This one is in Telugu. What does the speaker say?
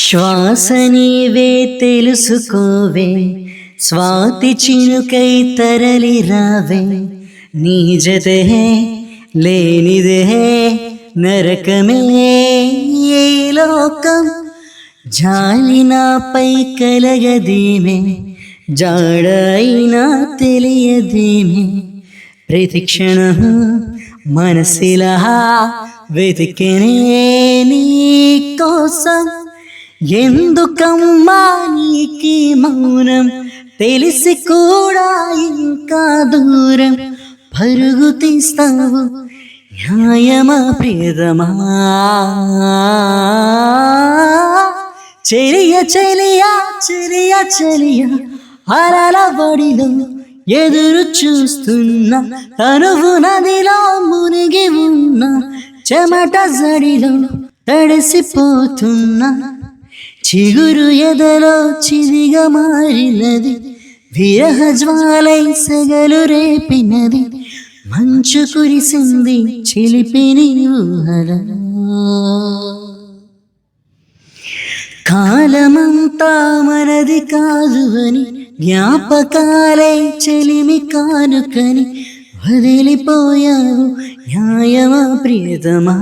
శ్వాస నీవే తెలుసుకోవే, స్వాతి చినుకై తరలి రావే, నీ జతే లేనిదే నరకమే ఈ లోకం. జాలి నాపై కలగదేమే, జాడైనా తెలియదేమే, ప్రతి క్షణం మనసిలా వెతికినే నీ కోసం. ఎందుకమ్మా నీకి మౌనం, తెలిసి కూడా ఇంకా దూరం పరుగు తీస్తావు, న్యాయమా ప్రియతమా? చెలియ చెలియ చెలియ చెలియ అలల బడిలో ఎదురు చూస్తున్నా, తనువు నదిలో మునిగి ఉన్న చెమట జడిలో తడిసిపోతున్నా. చిగురు ఎదలో చిదిగా మారినది, విరహ జ్వాలై సెగలు రేపినది, మంచు కురిసింది చిలిపిని ఊహలో. కాలమంతా మనది కాదు అని, జ్ఞాపకాలై చెలిమి కానుకని వదిలిపోయావు, న్యాయమా ప్రియతమా?